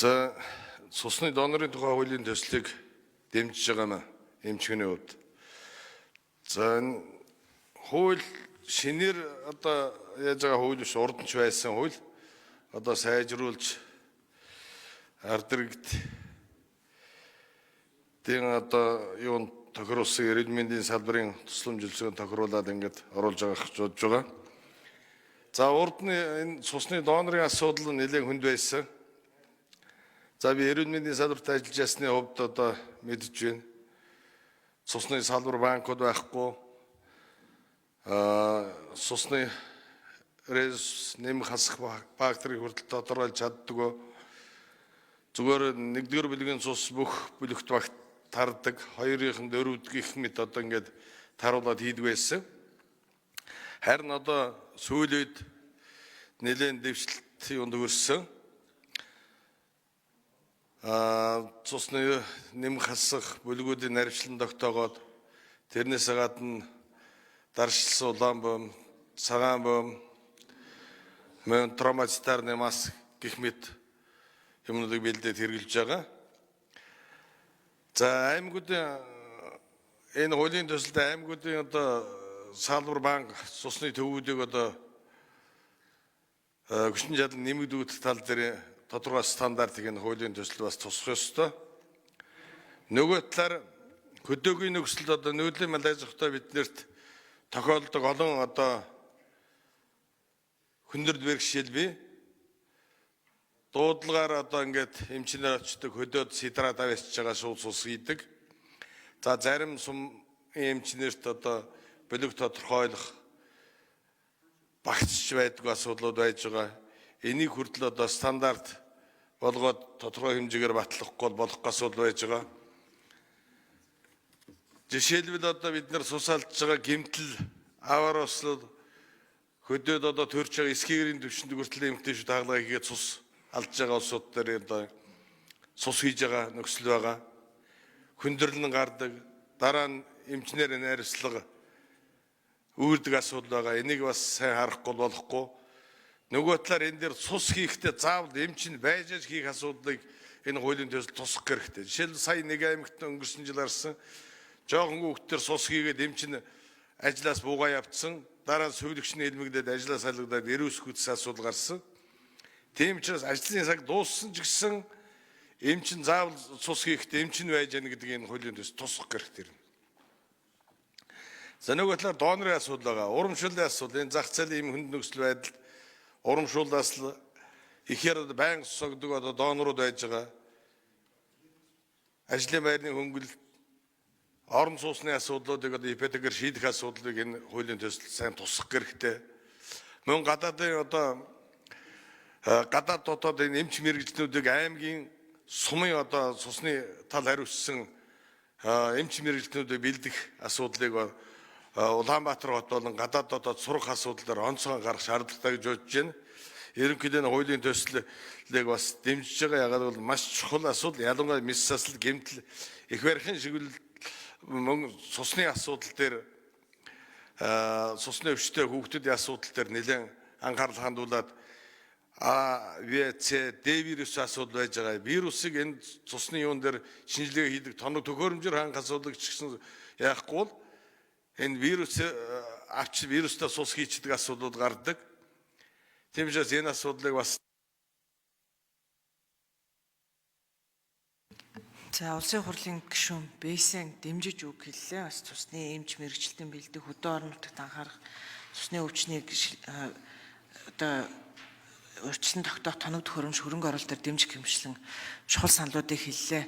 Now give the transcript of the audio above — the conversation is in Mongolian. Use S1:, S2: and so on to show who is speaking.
S1: За цусны донорын тухай хуулийн төслийг дэмжиж байгаа эмчгийн хувьд. За энэ хууль шинээр одоо яаж байгаа хууль биш урд нь байсан хууль одоо сайжруулж ардэрэгт тийм одоо юунд тохируулсан эрүүл мэндийн салбарын тусламж зөвлөгөөнд тохируулаад ингээд оруулж байгаа гэж бодож байгаа. За урд нь энэ цусны донорын асуудал нэлээд хүнд байсан. За би эрүүл мэндийн салбарт ажиллаж ясны хувьд одоо мэдж байна. Цусны салбар банкуд байхгүй. Цусны резус нэмэх хасах факторыг хүртэл тодорхойлж чаддаггүй. Зүгээр нэгдүгээр бүлгийн цус бүх бүлэгт багт тардаг, хоёрын дөрөвд гэх мэт одоо ингээд таруулаад хийдэг байсан. Харин одоо сүүлийн үед нэлээд дэвшилт юунд хүрсэн. Цусны нэмэх хасах бүлгүүдийн нарийнчлан тогтоогоод тэрнээс гадна даршилсан улаан бом, цагаан бом, травматизированный маск гэх мэт юмнуудыг бэлдээд хэрэгжилж байгаа. За аймагуудын энэ хуулийн төсөлд аймагуудын одоо салбар банк цусны төвүүдийг одоо хүчин чадал нэмэгдүүлэх тал дээр тодорхой стандартыг энэ хуулийн төсөл бас тусах ёстой. Нөгөө талаар хөдөөгийн нөхцөлд одоо нүүдлийн мал аж ахуйтай биднэрт тохиолдог олон одоо хүндрэл бэрхшээл бий. Дуудлагаар одоо ингээд эмчнэр очдог хөдөөд сидрат авчиж байгаа шууд цус хийдэг. За зарим сум эмчнэрт одоо бүлэг тодорхойлох багтж байдаг асуудлууд байж байгаа. Энийг хүртэл одоо стандарт болгоод тодорхой хэмжээгээр батлахгүй болох асуудал байж байгаа. Жишээлбэл одоо бид нар цус алдж байгаа гэмтэл аваар ослол хөдөөд одоо төрж байгаа эсгээрийн төвшөнд хүртэл эмгтээчүүд хаалгаа хийгээд цус алдж байгаа улсууд дээр одоо цус хийж байгаа нөхцөл байгаа. Хүндрэл нь гардаг, дараа нь эмчнэр найрслага үүрдэг асуудал байгаа. Энийг бас сайн харахгүй болохгүй. Нөгөө талаар энэ дээр цус хийхдээ заавал эмч нь байж хийх асуудлыг энэ хуулийн төсөл тусах хэрэгтэй. Жишээлбэл сая нэг аймагт өнгөрсөн жил арсан жоохон хүүхдээр цус хийгээд эмч нь ажлаас буугаа явцсан. Дараа нь сувлэгч нь илмэгдээд ажлаа салгадаад эрүүсгүүдс асуудал гарсан. Тийм учраас ажлын цаг дууссан ч гэсэн эмч нь заавал цус хийхдээ эмч нь байж яана гэдэг энэ хуулийн төсөл тусах хэрэгтэй. За нөгөө талаар донорын асуудал байгаа. Урамшууллын асуудал, энэ зах зээлийн хүнд нөхцөл байдал урамшууллаас л ихээр байнга цогдөг одоо донорууд байж байгаа. Ажлын байрны хөнгөлөлт, орон сууцны асуудлуудыг одоо ипотекээр шийдэх асуудлыг энэ хуулийн төсөл сайн тусах хэрэгтэй. Мөн гадаадын одоо гадаад дотоод энэ эмч мэргэжлүүдийг аймгийн сумын одоо цусны тал хариуцсан эмч мэргэжлүүдийг бэлдэх асуудлыг Улаанбаатар хот болон гадаад дотоод сурах асуудлаар онцгой гарах шаардлагатай гэж бодож байна. Ерөнхийдөө хуулийн төслийг бас дэмжиж байгаа. Ягаад бол маш чухал асуудал, ялангуяа мис засал, гэмтэл, их барихын шигвэл мөн цусны асуудал дээр цусны өвчтөе хүүхдүүдийн асуудал дээр нэлээд анхаарал хандуулад ВЦ, Д вирус асуудал байж байгаа. Вирусыг энэ цусны юун дээр шинжилгээ хийдэг тоног төхөөрөмжөөр хангах асуудал ч гэсэн яахгүй бол энэ вирус авч вирустай цус хийчдэг асуудлууд гардаг. Тийм учраас энэ асуудлыг бас
S2: За улсын хурлын гишүүн Бэйсэн дэмжиж үг хэллээ. Бас цусны эмч мэргэжилтийн бэлдэх хөдөө орон нутагт анхаарах цусны өвчнийг одоо урьдчилан тогтоох тоног төхөөрөмж хөрөнгө оруулалт дээр дэмжих хэмжлэн чухал саналуудыг хэллээ.